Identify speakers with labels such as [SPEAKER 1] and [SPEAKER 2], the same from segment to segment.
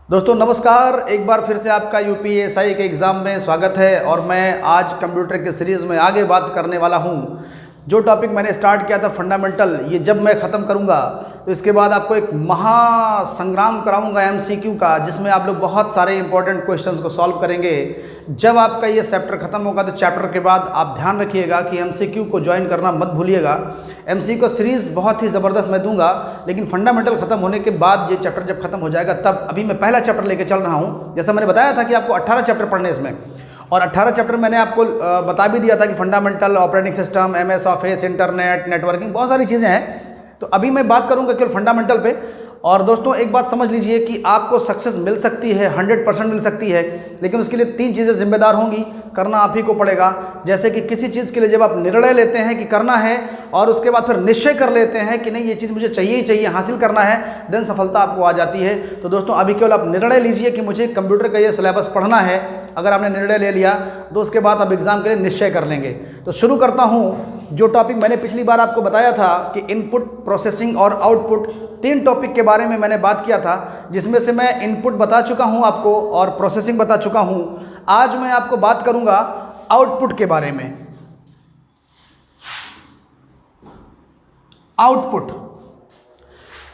[SPEAKER 1] दोस्तों नमस्कार, एक बार फिर से आपका यूपीएसआई के एग्ज़ाम में स्वागत है। और मैं आज कंप्यूटर के सीरीज़ में आगे बात करने वाला हूं। जो टॉपिक मैंने स्टार्ट किया था फंडामेंटल, ये जब मैं ख़त्म करूंगा तो इसके बाद आपको एक महासंग्राम कराऊंगा एमसीक्यू का, जिसमें आप लोग बहुत सारे इंपॉर्टेंट क्वेश्चंस को सॉल्व करेंगे। जब आपका ये चैप्टर ख़त्म होगा तो चैप्टर के बाद आप ध्यान रखिएगा कि एमसीक्यू को ज्वाइन करना मत भूलिएगा। एमसीक्यू का सीरीज़ बहुत ही ज़बरदस्त मैं दूंगा, लेकिन फंडामेंटल ख़त्म होने के बाद ये चैप्टर जब खत्म हो जाएगा तब अभी मैं पहला चैप्टर लेके चल रहा हूँ। जैसा मैंने बताया था कि आपको 18 चैप्टर पढ़ने इसमें, और 18 चैप्टर मैंने आपको बता भी दिया था कि fundamental, operating system, MS office, internet, networking, बहुत सारी चीज़ें हैं। तो अभी मैं बात करूंगा केवल फंडामेंटल पे। और दोस्तों एक बात समझ लीजिए कि आपको सक्सेस मिल सकती है, 100% मिल सकती है, लेकिन उसके लिए 3 चीज़ें जिम्मेदार होंगी, करना आप ही को पड़ेगा। जैसे कि किसी चीज़ के लिए जब आप निर्णय लेते हैं कि करना है और उसके बाद फिर निश्चय कर लेते हैं कि नहीं ये चीज़ मुझे चाहिए ही चाहिए, हासिल करना है, देन सफलता आपको आ जाती है। तो दोस्तों अभी केवल आप निर्णय लीजिए कि मुझे कंप्यूटर का ये सिलेबस पढ़ना है। अगर आपने निर्णय ले लिया तो उसके बाद आप एग्ज़ाम के लिए निश्चय कर लेंगे। तो शुरू करता हूँ। जो टॉपिक मैंने पिछली बार आपको बताया था कि इनपुट, प्रोसेसिंग और आउटपुट, 3 टॉपिक के बारे में मैंने बात किया था, जिसमें से मैं इनपुट बता चुका हूँ आपको और प्रोसेसिंग बता चुका हूँ। आज मैं आपको बात करूँगा आउटपुट के बारे में। आउटपुट,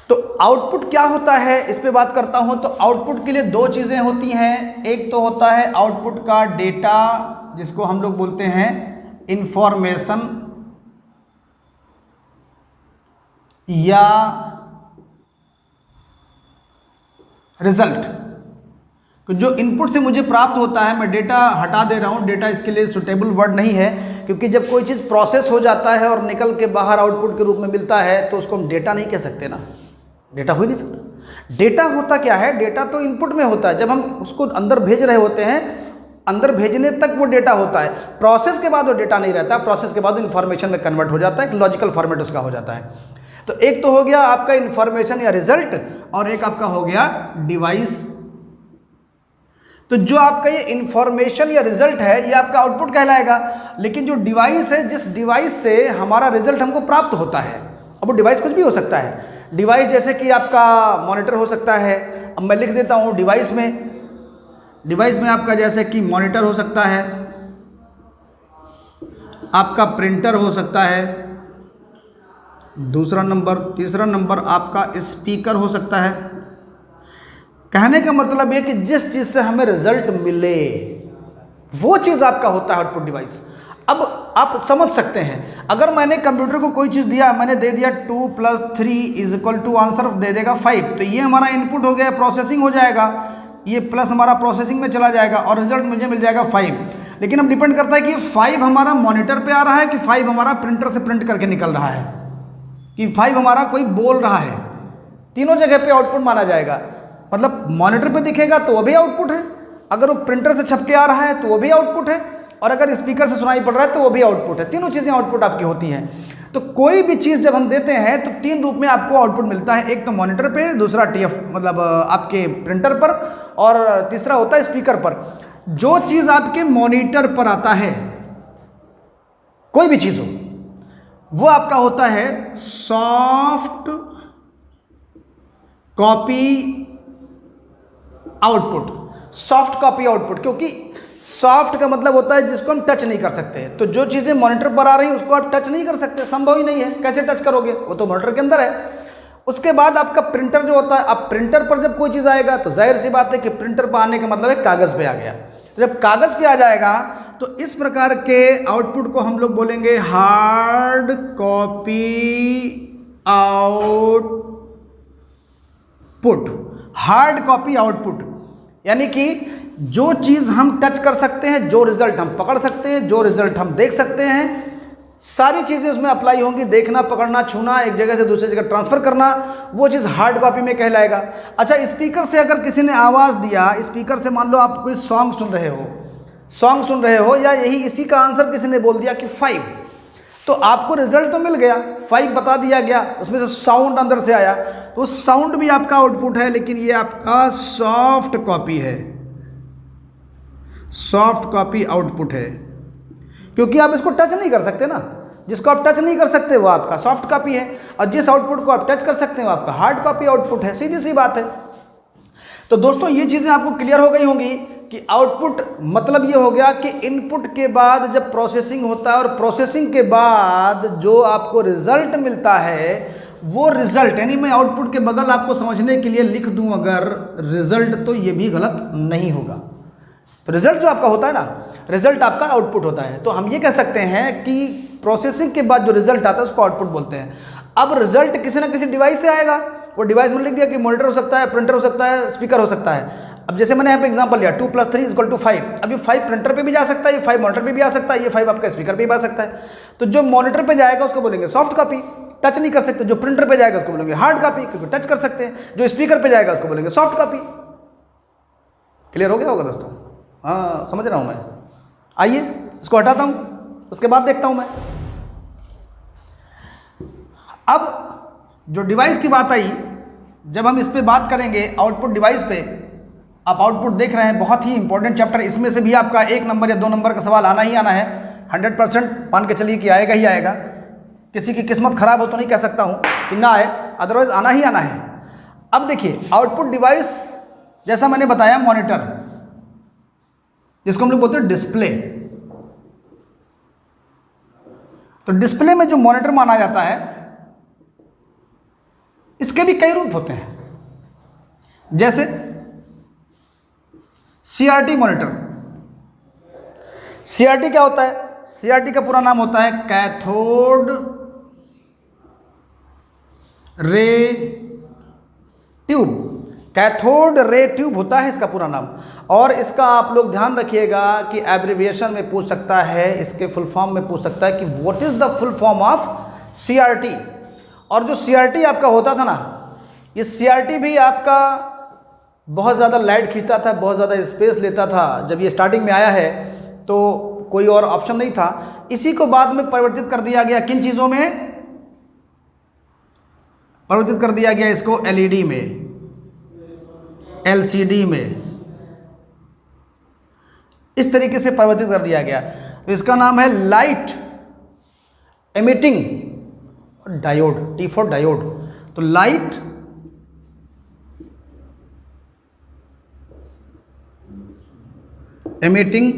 [SPEAKER 1] तो आउटपुट क्या होता है इस पे बात करता हूं। तो आउटपुट के लिए 2 चीज़ें होती हैं। एक तो होता है आउटपुट का डेटा, जिसको हम लोग बोलते हैं इंफॉर्मेशन या रिजल्ट। तो जो इनपुट से मुझे प्राप्त होता है, मैं डेटा हटा दे रहा हूँ, डेटा इसके लिए सुटेबल वर्ड नहीं है, क्योंकि जब कोई चीज़ प्रोसेस हो जाता है और निकल के बाहर आउटपुट के रूप में मिलता है तो उसको हम डेटा नहीं कह सकते ना, डेटा हो ही नहीं सकता। डेटा होता क्या है? डेटा तो इनपुट में होता है, जब हम उसको अंदर भेज रहे होते हैं, अंदर भेजने तक वो डेटा होता है। प्रोसेस के बाद वो डेटा नहीं रहता, प्रोसेस के बाद इन्फॉर्मेशन में कन्वर्ट हो जाता है, एक लॉजिकल फॉर्मेट उसका हो जाता है। तो एक तो हो गया आपका इन्फॉर्मेशन या रिजल्ट, और एक आपका हो गया डिवाइस। तो जो आपका ये इन्फॉर्मेशन या रिजल्ट है ये आपका आउटपुट कहलाएगा, लेकिन जो डिवाइस है, जिस डिवाइस से हमारा रिजल्ट हमको प्राप्त होता है, अब वो डिवाइस कुछ भी हो सकता है। डिवाइस जैसे कि आपका मॉनिटर हो सकता है। अब मैं लिख देता हूँ डिवाइस में आपका जैसे कि मॉनिटर हो सकता है, आपका प्रिंटर हो सकता है, दूसरा नंबर, तीसरा नंबर आपका स्पीकर हो सकता है। कहने का मतलब ये कि जिस चीज़ से हमें रिजल्ट मिले वो चीज़ आपका होता है आउटपुट डिवाइस। अब आप समझ सकते हैं, अगर मैंने कंप्यूटर को कोई चीज़ दिया, मैंने दे दिया 2 + 3 = आंसर दे देगा 5, तो ये हमारा इनपुट हो गया, प्रोसेसिंग हो जाएगा, ये प्लस हमारा प्रोसेसिंग में चला जाएगा और रिजल्ट मुझे मिल जाएगा 5। लेकिन अब डिपेंड करता है कि 5 हमारा मॉनिटर पे आ रहा है कि 5 हमारा प्रिंटर से प्रिंट करके निकल रहा है, कि 5 हमारा कोई बोल रहा है। तीनों जगह पे आउटपुट माना जाएगा। मतलब मॉनिटर पे दिखेगा तो वो भी आउटपुट है, अगर वो प्रिंटर से छप के आ रहा है तो वो भी आउटपुट है, और अगर स्पीकर से सुनाई पड़ रहा है तो वो भी आउटपुट है। तीनों चीज़ें आउटपुट आपकी होती हैं। तो कोई भी चीज़ जब हम देते हैं तो 3 रूप में आपको आउटपुट मिलता है। एक तो मॉनिटर पे, दूसरा टीएफ मतलब आपके प्रिंटर पर, और तीसरा होता है स्पीकर पर। जो चीज़ आपके मॉनिटर पर आता है, कोई भी चीज़ हो, वो आपका होता है soft copy output. Soft copy output, क्योंकि सॉफ्ट का मतलब होता है जिसको हम टच नहीं कर सकते। तो जो चीज़ें मॉनिटर पर आ रही हैं उसको आप टच नहीं कर सकते, संभव ही नहीं है। कैसे टच करोगे? वो तो मॉनिटर के अंदर है। उसके बाद आपका प्रिंटर जो होता है, अब प्रिंटर पर जब कोई चीज़ आएगा तो जाहिर सी बात है कि प्रिंटर पर आने का मतलब है कागज़ पे आ गया। तो जब कागज़ पे आ जाएगा तो इस प्रकार के आउटपुट को हम लोग बोलेंगे hard copy output. Hard copy output यानी कि जो चीज़ हम टच कर सकते हैं, जो रिजल्ट हम पकड़ सकते हैं, जो रिजल्ट हम देख सकते हैं, सारी चीज़ें उसमें अप्लाई होंगी। देखना, पकड़ना, छूना, एक जगह से दूसरी जगह ट्रांसफ़र करना, वो चीज़ हार्ड कॉपी में कहलाएगा। अच्छा, स्पीकर से अगर किसी ने आवाज़ दिया, स्पीकर से मान लो आप कोई सॉन्ग सुन रहे हो या यही इसी का आंसर किसी ने बोल दिया कि 5, तो आपको रिजल्ट तो मिल गया, 5 बता दिया गया, उसमें से साउंड अंदर से आया, तो साउंड भी आपका आउटपुट है, लेकिन ये आपका सॉफ्ट कॉपी है, सॉफ्ट कॉपी आउटपुट है, क्योंकि आप इसको टच नहीं कर सकते ना। जिसको आप टच नहीं कर सकते वो आपका सॉफ्ट कॉपी है, और जिस आउटपुट को आप टच कर सकते हैं वो आपका हार्ड कॉपी आउटपुट है। सीधी सी बात है। तो दोस्तों ये चीज़ें आपको क्लियर हो गई होंगी कि आउटपुट मतलब ये हो गया कि इनपुट के बाद जब प्रोसेसिंग होता है और प्रोसेसिंग के बाद जो आपको रिजल्ट मिलता है वो रिजल्ट, यानी मैं आउटपुट के बगल आपको समझने के लिए लिख दूं अगर रिजल्ट, तो ये भी गलत नहीं होगा। तो रिजल्ट जो आपका होता है ना, रिजल्ट आपका आउटपुट होता है। तो हम ये कह सकते हैं कि प्रोसेसिंग के बाद जो रिजल्ट आता है उसको आउटपुट बोलते हैं। अब रिजल्ट किसी ना किसी डिवाइस से आएगा, वो डिवाइस में लिख दिया कि मॉनिटर हो सकता है, प्रिंटर हो सकता है, स्पीकर हो सकता है। अब जैसे मैंने यहाँ पे एग्जांपल लिया 2 + 3 = 5। अब ये 5 प्रिंटर पे भी जा सकता है, ये 5 मॉनिटर पे भी आ सकता है, ये 5 आपका स्पीकर पे भी आ सकता है। तो जो मॉनिटर पे जाएगा उसको बोलेंगे सॉफ्ट कॉपी, टच नहीं कर सकते। जो प्रिंटर पे जाएगा उसको बोलेंगे हार्ड कॉपी, क्योंकि टच कर सकते हैं। जो स्पीकर पे जाएगा उसको बोलेंगे सॉफ्ट कॉपी। क्लियर हो गया होगा दोस्तों? हाँ, समझ रहा हूँ मैं। आइए इसको हटाता हूँ, उसके बाद देखता हूँ मैं। अब जो डिवाइस की बात आई, जब हम इस पे बात करेंगे आउटपुट डिवाइस पे, आप आउटपुट देख रहे हैं, बहुत ही इंपॉर्टेंट चैप्टर। इसमें से भी आपका 1 नंबर या 2 नंबर का सवाल आना ही आना है। 100% मान के चलिए कि आएगा ही आएगा। किसी की किस्मत खराब हो तो नहीं कह सकता हूँ कि ना आए, अदरवाइज आना ही आना है। अब देखिए आउटपुट डिवाइस, जैसा मैंने बताया, मॉनिटर जिसको हम लोग बोलते हैं डिस्प्ले। तो डिस्प्ले में जो मॉनिटर माना जाता है, इसके भी कई रूप होते हैं। जैसे सीआरटी मॉनिटर। सीआरटी क्या होता है? सीआरटी का पूरा नाम होता है cathode ray tube. Cathode ray tube होता है इसका पूरा नाम। और इसका आप लोग ध्यान रखिएगा कि एब्रिविएशन में पूछ सकता है, इसके फुल फॉर्म में पूछ सकता है कि what is the full form of CRT. और जो सीआरटी आपका होता था ना, ये सीआरटी भी आपका बहुत ज़्यादा लाइट खींचता था, बहुत ज़्यादा स्पेस लेता था। जब ये स्टार्टिंग में आया है तो कोई और ऑप्शन नहीं था। इसी को बाद में परिवर्तित कर दिया गया, किन चीज़ों में परिवर्तित कर दिया गया? इसको एलईडी में, एलसीडी में, इस तरीके से परिवर्तित कर दिया गया। तो इसका नाम है light emitting diode, T for diode. तो लाइट एमिटिंग।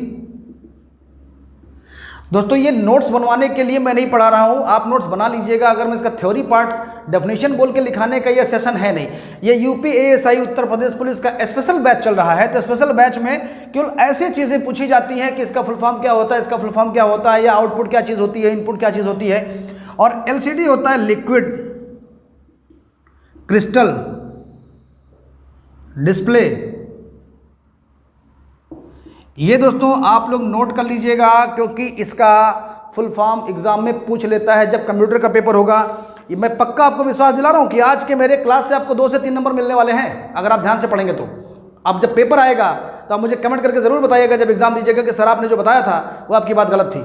[SPEAKER 1] दोस्तों ये नोट्स बनवाने के लिए मैं नहीं पढ़ा रहा हूं, आप नोट्स बना लीजिएगा। अगर मैं इसका थ्योरी पार्ट डेफिनेशन बोल के लिखाने का ये सेशन है नहीं। ये UP ASI Uttar Pradesh police का स्पेशल बैच चल रहा है। तो स्पेशल बैच में केवल ऐसी चीज़ें पूछी जाती हैं कि इसका फुल फॉर्म क्या होता है, इसका फुल फॉर्म क्या होता है, या आउटपुट क्या चीज़ होती है, इनपुट क्या चीज़ होती है। और एलसीडी होता है लिक्विड क्रिस्टल डिस्प्ले। ये दोस्तों आप लोग नोट कर लीजिएगा, क्योंकि इसका फुल फॉर्म एग्जाम में पूछ लेता है जब कंप्यूटर का पेपर होगा। ये मैं पक्का आपको विश्वास दिला रहा हूँ कि आज के मेरे क्लास से आपको 2 से 3 नंबर मिलने वाले हैं, अगर आप ध्यान से पढ़ेंगे तो। अब जब पेपर आएगा तो आप मुझे कमेंट करके ज़रूर बताइएगा जब एग्जाम दीजिएगा कि सर आपने जो बताया था वो आपकी बात गलत थी।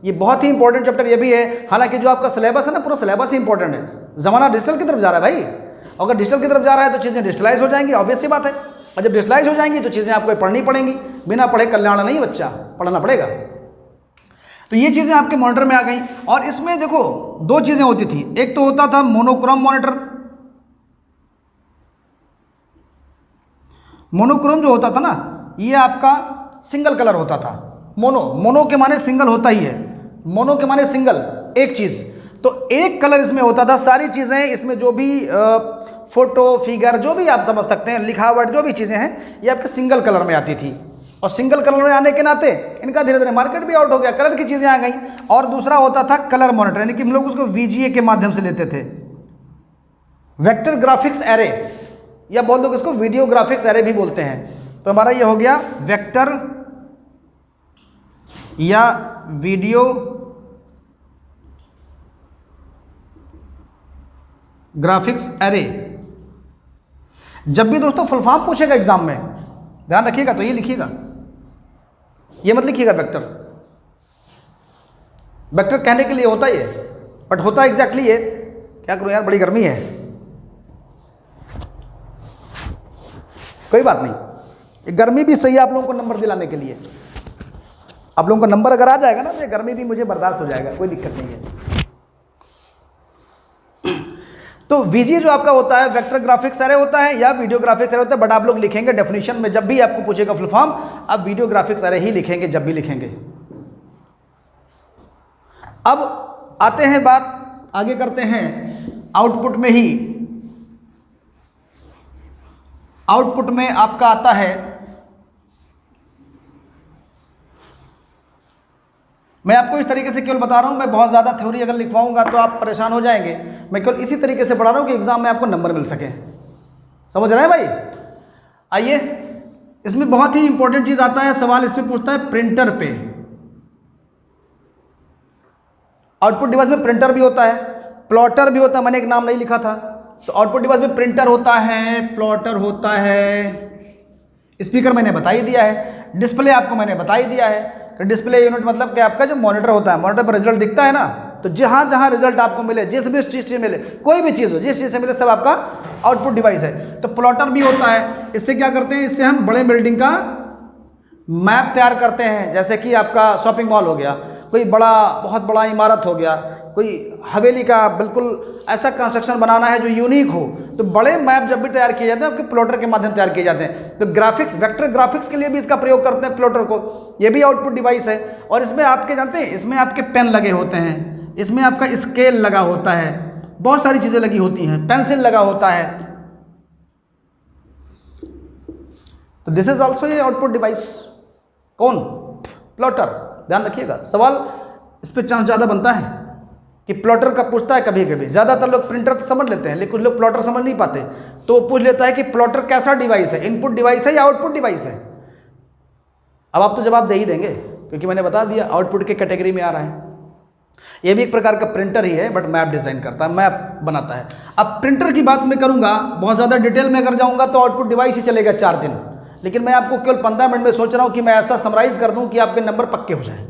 [SPEAKER 1] ये बहुत ही इंपॉर्टेंट चैप्टर ये भी है। हालांकि जो आपका सिलेबस है ना, पूरा सिलेबस ही इंपॉर्टेंट है। ज़माना डिजिटल की तरफ जा रहा है भाई। अगर डिजिटल की तरफ जा रहा है तो चीज़ें डिजिटलाइज हो जाएंगी, ऑब्वियस सी बात है। और जब डिजिटलाइज हो जाएंगी तो चीज़ें आपको पढ़नी पड़ेंगी। बिना पढ़े कल्याण नहीं बच्चा, पढ़ना पड़ेगा। तो ये चीज़ें आपके मॉनिटर में आ गई। और इसमें देखो 2 चीज़ें होती थी। एक तो होता था मोनोक्रोम मॉनिटर। मोनोक्रोम जो होता था ना, ये आपका सिंगल कलर होता था। मोनो के माने सिंगल होता ही है। मोनो के माने सिंगल, एक चीज़। तो एक कलर इसमें होता था। सारी चीज़ें इसमें जो भी फोटो फिगर जो भी आप समझ सकते हैं, लिखावट जो भी चीज़ें हैं, ये आपके सिंगल कलर में आती थी। और सिंगल कलर में आने के नाते इनका धीरे धीरे मार्केट भी आउट हो गया, कलर की चीज़ें आ गई। और दूसरा होता था कलर मॉनिटर, यानी कि हम लोग उसको VGA के माध्यम से लेते थे, वेक्टर ग्राफिक्स एरे, या बोल दो इसको वीडियो ग्राफिक्स एरे भी बोलते हैं। तो हमारा ये हो गया वेक्टर या वीडियो ग्राफिक्स एरे। जब भी दोस्तों फुल फॉर्म पूछेगा एग्जाम में, ध्यान रखिएगा, तो ये लिखिएगा, ये मत लिखिएगा वेक्टर। वेक्टर कहने के लिए होता ही है, बट होता एग्जैक्टली ये। क्या करूं यार, बड़ी गर्मी है। कोई बात नहीं, ये गर्मी भी सही है आप लोगों को नंबर दिलाने के लिए। आप लोगों का नंबर अगर आ जाएगा ना तो ये गर्मी भी मुझे बर्दाश्त हो जाएगा, कोई दिक्कत नहीं है। तो वीजीए जो आपका होता है वेक्टर ग्राफिक्स एरे होता है या वीडियो ग्राफिक्स एरे होता है, बट आप लोग लिखेंगे डेफिनेशन में जब भी आपको पूछेगा फुल फॉर्म, आप वीडियो ग्राफिक्स एरे ही लिखेंगे जब भी लिखेंगे। अब आते हैं बात आगे करते हैं आउटपुट में ही। आउटपुट में आपका आता है, मैं आपको इस तरीके से केवल बता रहा हूं, मैं बहुत ज़्यादा थ्योरी अगर लिखवाऊंगा तो आप परेशान हो जाएंगे। मैं केवल इसी तरीके से पढ़ा रहा हूं कि एग्जाम में आपको नंबर मिल सके। समझ रहे हैं भाई? आइए, इसमें बहुत ही इंपॉर्टेंट चीज़ आता है, सवाल इसमें पूछता है प्रिंटर पे। आउटपुट डिवाइस में प्रिंटर भी होता है, प्लॉटर भी होता है, मैंने एक नाम नहीं लिखा था। तो आउटपुट डिवाइस में प्रिंटर होता है, प्लॉटर होता है, स्पीकर मैंने बता ही दिया है, डिस्प्ले आपको मैंने बता ही दिया है। डिस्प्ले यूनिट मतलब कि आपका जो मॉनिटर होता है, मॉनिटर पर रिजल्ट दिखता है ना, तो जहां जहां रिजल्ट आपको मिले, जिस भी चीज़ से मिले, कोई भी चीज़ हो जिस चीज़ से मिले, सब आपका आउटपुट डिवाइस है। तो प्लॉटर भी होता है, इससे क्या करते हैं, इससे हम बड़े बिल्डिंग का मैप तैयार करते हैं। जैसे कि आपका शॉपिंग मॉल हो गया, कोई बड़ा बहुत बड़ा इमारत हो गया, कोई हवेली का बिल्कुल ऐसा कंस्ट्रक्शन बनाना है जो यूनिक हो, तो बड़े मैप जब भी तैयार किए जाते हैं आपके प्लॉटर के माध्यम तैयार किए जाते हैं। तो ग्राफिक्स, वेक्टर ग्राफिक्स के लिए भी इसका प्रयोग करते हैं प्लॉटर को, ये भी आउटपुट डिवाइस है। और इसमें आपके जानते हैं, इसमें आपके पेन लगे होते हैं, इसमें आपका स्केल लगा होता है, बहुत सारी चीज़ें लगी होती हैं, पेंसिल लगा होता है। तो this is also a output device. कौन? प्लॉटर। ध्यान रखिएगा, सवाल इस पर चांस ज़्यादा बनता है कि प्लॉटर का पूछता है कभी कभी। ज़्यादातर लोग प्रिंटर तो समझ लेते हैं, लेकिन कुछ लोग प्लॉटर समझ नहीं पाते, तो पूछ लेता है कि प्लॉटर कैसा डिवाइस है, इनपुट डिवाइस है या आउटपुट डिवाइस है। अब आप तो जवाब दे ही देंगे, क्योंकि मैंने बता दिया आउटपुट के कैटेगरी में आ रहा है। ये भी एक प्रकार का प्रिंटर ही है, बट मैप डिज़ाइन करता है, मैप बनाता है। अब प्रिंटर की बात मैं करूँगा, बहुत ज़्यादा डिटेल में अगर जाऊँगा तो आउटपुट डिवाइस ही चलेगा 4 दिन, लेकिन मैं आपको केवल 15 मिनट में सोच रहा हूँ कि मैं ऐसा समराइज़ कर दूँ कि आपके नंबर पक्के हो जाए।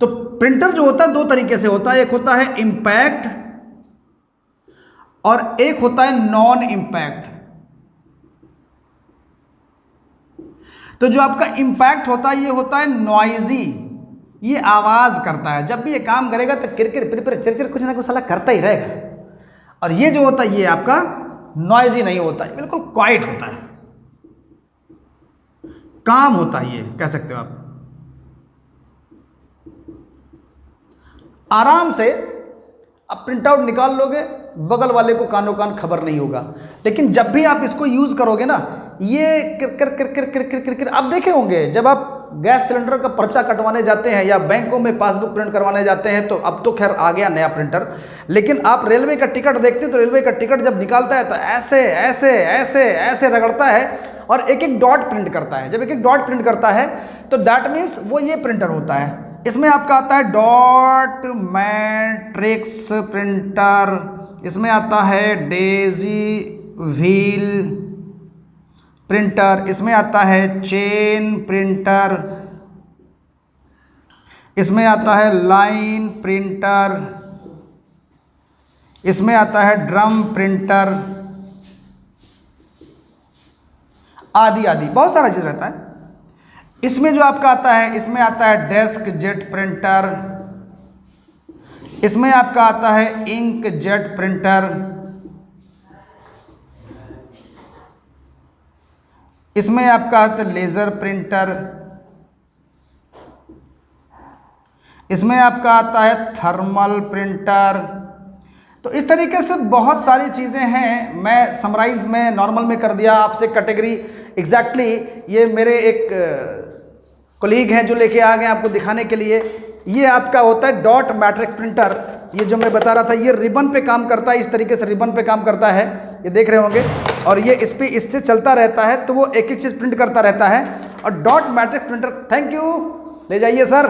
[SPEAKER 1] तो प्रिंटर जो होता है 2 तरीके से होता है, एक होता है इंपैक्ट और एक होता है नॉन इंपैक्ट। तो जो आपका इंपैक्ट होता है ये होता है नॉइजी, ये आवाज करता है, जब भी ये काम करेगा तो किरकिर पिरपिर चिरचिर कुछ ना कुछ साला करता ही रहेगा। और ये जो होता है ये आपका नॉइजी नहीं होता है, बिल्कुल क्वाइट होता है, काम होता है, ये कह सकते हो आप। आराम से आप प्रिंट आउट निकाल लोगे, बगल वाले को कानो कान खबर नहीं होगा। लेकिन जब भी आप इसको यूज करोगे ना, ये किर किर किर किर किर किर आप देखे होंगे, जब आप गैस सिलेंडर का पर्चा कटवाने जाते हैं या बैंकों में पासबुक प्रिंट करवाने जाते हैं, तो अब तो खैर आ गया नया प्रिंटर, लेकिन आप रेलवे का टिकट देखते हैं तो रेलवे का टिकट जब निकालता है तो ऐसे ऐसे ऐसे ऐसे रगड़ता है और एक एक डॉट प्रिंट करता है। जब एक एक डॉट प्रिंट करता है तो दैट मीन्स वो ये प्रिंटर होता है। इसमें आपका आता है डॉट मैट्रिक्स प्रिंटर, इसमें आता है डेजी व्हील प्रिंटर, इसमें आता है चेन प्रिंटर, इसमें आता है लाइन प्रिंटर, इसमें आता है ड्रम प्रिंटर, आदि आदि बहुत सारा चीज़ रहता है। इसमें जो आपका आता है, इसमें आता है डेस्क जेट प्रिंटर, इसमें आपका आता है इंक जेट प्रिंटर, इसमें आपका आता है लेज़र प्रिंटर, इसमें आपका आता है थर्मल प्रिंटर। तो इस तरीके से बहुत सारी चीज़ें हैं, मैं समराइज में नॉर्मल में कर दिया आपसे कैटेगरी एग्जैक्टली। ये मेरे एक कोलीग हैं जो लेके आ गए आपको दिखाने के लिए। ये आपका होता है डॉट मैट्रिक्स प्रिंटर, ये जो मैं बता रहा था, ये रिबन पे काम करता है, इस तरीके से रिबन पे काम करता है, ये देख रहे होंगे। और ये इस पे इससे चलता रहता है, तो वो एक एक चीज़ प्रिंट करता रहता है। और dot matrix printer, thank you, ले जाइए सर।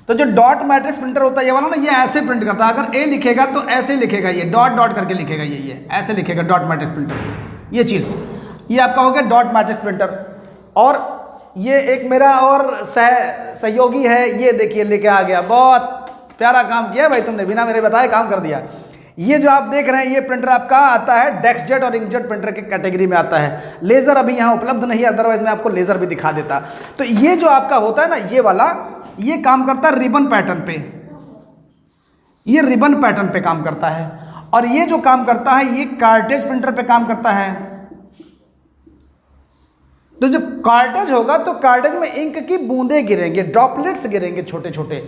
[SPEAKER 1] तो जो डॉट मैट्रिक्स प्रिंटर होता है ये वाला ना, ये ऐसे प्रिंट करता है। अगर ए लिखेगा तो ऐसे लिखेगा, ये डॉट डॉट करके लिखेगा, ये ऐसे लिखेगा डॉट मैट्रिक्स प्रिंटर। ये चीज़ ये आपका हो गया डॉट मैट्रिक्स प्रिंटर। और ये एक मेरा और सहयोगी है, ये देखिए लेके आ गया, बहुत प्यारा काम किया भाई तुमने, बिना मेरे बताए काम कर दिया। ये जो आप देख रहे हैं ये प्रिंटर आपका आता है डेस्कजेट और इंकजेट प्रिंटर के कैटेगरी में आता है। लेज़र अभी यहाँ उपलब्ध नहीं है, अदरवाइज मैं आपको लेज़र भी दिखा देता। तो ये जो आपका होता है ना, ये वाला, ये काम करता है रिबन पैटर्न पे, ये रिबन पैटर्न पे काम करता है। और ये जो काम करता है ये कार्टेज प्रिंटर पे काम करता है। तो जब कार्टेज होगा तो कार्टेज में इंक की बूंदें गिरेंगे, ड्रॉपलेट्स गिरेंगे छोटे छोटे।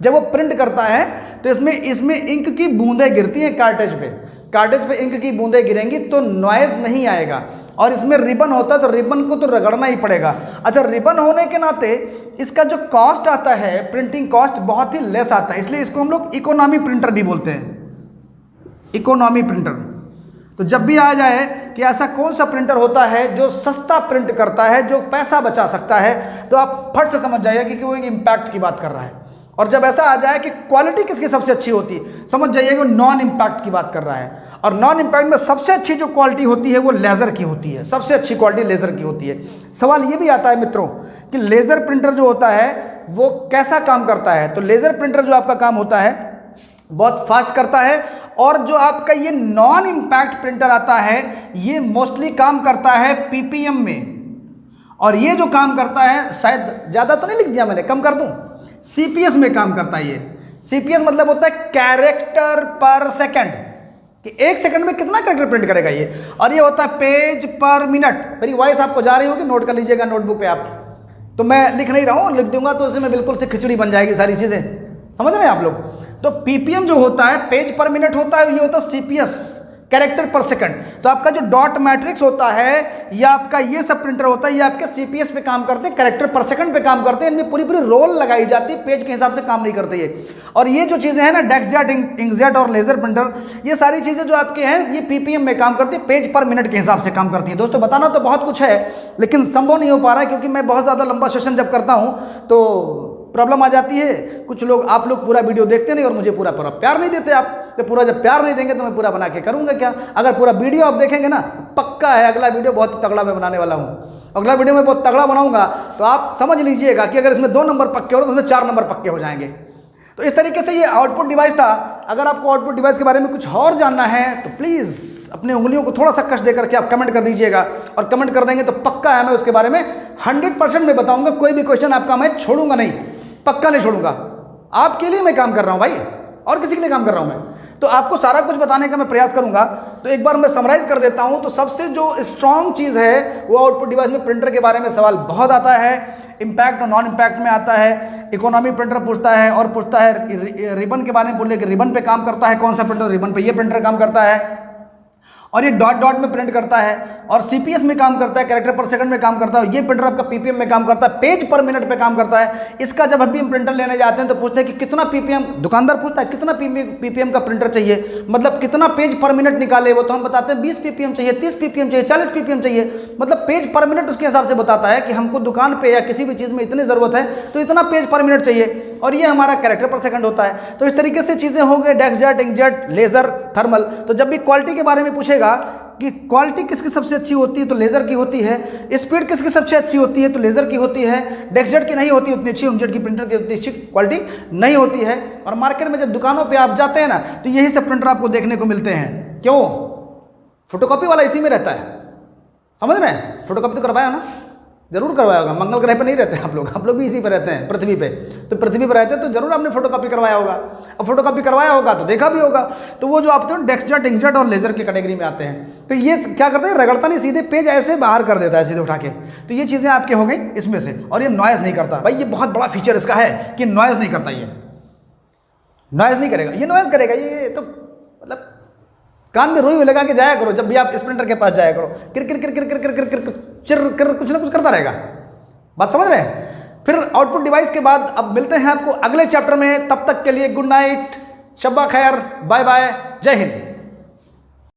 [SPEAKER 1] जब वो प्रिंट करता है तो इसमें इंक की बूंदें गिरती हैं कार्टेज पे। कार्टेज पे इंक की बूंदें गिरेंगी तो नॉइज़ नहीं आएगा। और इसमें रिबन होता है तो रिबन को तो रगड़ना ही पड़ेगा। अच्छा, रिबन होने के नाते इसका जो कॉस्ट आता है, प्रिंटिंग कॉस्ट बहुत ही लेस आता है, इसलिए इसको हम लोग इकोनॉमी प्रिंटर भी बोलते हैं, इकोनॉमी प्रिंटर। तो जब भी आ जाए कि ऐसा कौन सा प्रिंटर होता है जो सस्ता प्रिंट करता है, जो पैसा बचा सकता है, तो आप फट से समझ जाइए कि वो एक इम्पैक्ट की बात कर रहा है। और जब ऐसा आ जाए कि क्वालिटी किसकी सबसे अच्छी होती है, समझ जाइए कि वो नॉन इम्पैक्ट की बात कर रहा है। और नॉन इम्पैक्ट में सबसे अच्छी जो क्वालिटी होती है वो लेज़र की होती है, सबसे अच्छी क्वालिटी लेज़र की होती है। सवाल ये भी आता है मित्रों कि लेज़र प्रिंटर जो होता है वो कैसा काम करता है। तो लेज़र प्रिंटर जो आपका काम होता है बहुत फास्ट करता है। और जो आपका ये नॉन इम्पैक्ट प्रिंटर आता है ये मोस्टली काम करता है पीपीएम में। और ये जो काम करता है, शायद ज़्यादा तो नहीं लिख दिया मैंने, कम कर दूं, सीपीएस में काम करता है ये। सीपीएस मतलब होता है कैरेक्टर पर सेकंड, कि एक सेकंड में कितना कैरेक्टर प्रिंट करेगा ये। और ये होता है पेज पर मिनट। मेरी वॉइस आपको जा रही होगी, नोट कर लीजिएगा नोटबुक पे आप। तो मैं लिख नहीं रहा हूँ, लिख दूंगा तो इसमें बिल्कुल से खिचड़ी बन जाएगी सारी चीज़ें, समझ रहे हैं आप लोग। तो पीपीएम जो होता है पेज पर मिनट होता है, ये होता है सीपीएस, कैरेक्टर पर सेकंड। तो आपका जो डॉट मैट्रिक्स होता है या आपका ये सब प्रिंटर होता है, ये आपके सीपीएस पे काम करते हैं, कैरेक्टर पर सेकंड पे काम करते हैं। इनमें पूरी पूरी रोल लगाई जाती है, पेज के हिसाब से काम नहीं करते ये। और ये जो चीज़ें हैं ना, डेस्कजेट, इंकजेट और लेजर प्रिंटर, ये सारी चीज़ें जो आपके हैं ये पीपीएम में काम करती है, पेज पर मिनट के हिसाब से काम करती है। दोस्तों बताना तो बहुत कुछ है लेकिन संभव नहीं हो पा रहा है, क्योंकि मैं बहुत ज़्यादा लंबा सेशन जब करता हूँ तो प्रॉब्लम आ जाती है। कुछ लोग, आप लोग पूरा वीडियो देखते नहीं और मुझे पूरा प्यार नहीं देते आप। तो पूरा जब प्यार नहीं देंगे तो मैं पूरा बना के करूँगा क्या। अगर पूरा वीडियो आप देखेंगे ना, पक्का है अगला वीडियो बहुत तगड़ा मैं बनाने वाला हूँ। अगला वीडियो में बहुत तगड़ा बनाऊंगा तो आप समझ लीजिएगा कि अगर इसमें 2 नंबर पक्के हो तो उसमें 4 नंबर पक्के हो जाएंगे। तो इस तरीके से ये आउटपुट डिवाइस था। अगर आपको आउटपुट डिवाइस के बारे में कुछ और जानना है तो प्लीज़ अपनी उंगलियों को थोड़ा सा कश दे करके आप कमेंट कर दीजिएगा। और कमेंट कर देंगे तो पक्का है मैं उसके बारे में 100% में बताऊँगा। कोई भी क्वेश्चन आपका मैं छोड़ूंगा नहीं, पक्का नहीं छोड़ूंगा। आपके लिए मैं काम कर रहा हूं भाई, और किसी के लिए काम कर रहा हूं मैं। तो आपको सारा कुछ बताने का मैं प्रयास करूंगा। तो एक बार मैं समराइज कर देता हूं। तो सबसे जो स्ट्रांग चीज़ है वो आउटपुट डिवाइस में प्रिंटर के बारे में सवाल बहुत आता है। इंपैक्ट और नॉन इंपैक्ट में आता है। इकोनॉमी प्रिंटर पूछता है, और पूछता है रिबन के बारे में, बोले कि रिबन पे काम करता है कौन सा प्रिंटर, रिबन पे ये प्रिंटर काम करता है। और ये डॉट डॉट में प्रिंट करता है, और सीपीएस में काम करता है, कैरेक्टर पर सेकंड में काम करता है। ये प्रिंटर आपका पीपीएम में काम करता है, पेज पर मिनट पे काम करता है। इसका जब हम प्रिंटर लेने जाते हैं तो पूछते हैं कि कितना पीपीएम, दुकानदार पूछता है कितना पीपीएम का प्रिंटर चाहिए, मतलब कितना पेज पर मिनट निकाले वो। तो हम बताते हैं 20 पीपीएम चाहिए, 30 पीपीएम चाहिए, 40 पीपीएम चाहिए। मतलब पेज पर मिनट उसके हिसाब से बताता है कि हमको दुकान पे या किसी भी चीज़ में इतनी ज़रूरत है तो इतना पेज पर मिनट चाहिए। और ये हमारा कैरेक्टर पर सेकंड होता है। तो इस तरीके से चीज़ें हो गई, डेस्कजेट, इंकजेट, लेज़र, थर्मल। तो जब भी क्वालिटी के बारे में पूछेगा कि क्वालिटी किसकी सबसे अच्छी होती है तो लेज़र की होती है। स्पीड किसकी सबसे अच्छी होती है तो लेज़र की होती है। डेस्कजेट की नहीं होती उतनी अच्छी, इंकजेट की प्रिंटर की उतनी अच्छी क्वालिटी नहीं होती है। और मार्केट में जब दुकानों पे आप जाते हैं ना तो यही सब प्रिंटर आपको देखने को मिलते हैं। क्यों? फोटोकॉपी वाला इसी में रहता है, समझ रहे हैं। फोटोकॉपी तो करवाया ना, जरूर करवाया होगा। मंगल ग्रह पे नहीं रहते हैं आप लोग भी इसी पे रहते हैं, पृथ्वी पे। तो पृथ्वी पे रहते हैं तो जरूर आपने फोटोकॉपी करवाया होगा। और फोटोकॉपी करवाया होगा तो देखा भी होगा। तो वो जो आप डेस्कजेट, इंकजेट और लेजर की कैटेगरी में आते हैं। तो ये क्या करते हैं, रगड़ता नहीं, सीधे पेज ऐसे बाहर कर देता है सीधे उठा के। तो ये चीज़ें आपके हो गई इसमें से। और ये नॉइज़ नहीं करता भाई, ये बहुत बड़ा फीचर इसका है कि नॉइज़ नहीं करता। ये नॉइज़ नहीं करेगा, ये नॉइज़ करेगा। ये तो मतलब कान में रुई लगा के जाया करो जब भी आप इस प्रिंटर के पास जाया करो। किर किर किर किर किर किर किर किर चिर कर कुछ ना कुछ करता रहेगा। बात समझ रहे हैं। फिर आउटपुट डिवाइस के बाद अब मिलते हैं आपको अगले चैप्टर में। तब तक के लिए गुड नाइट, शब्बा खैर, बाय बाय, जय हिंद।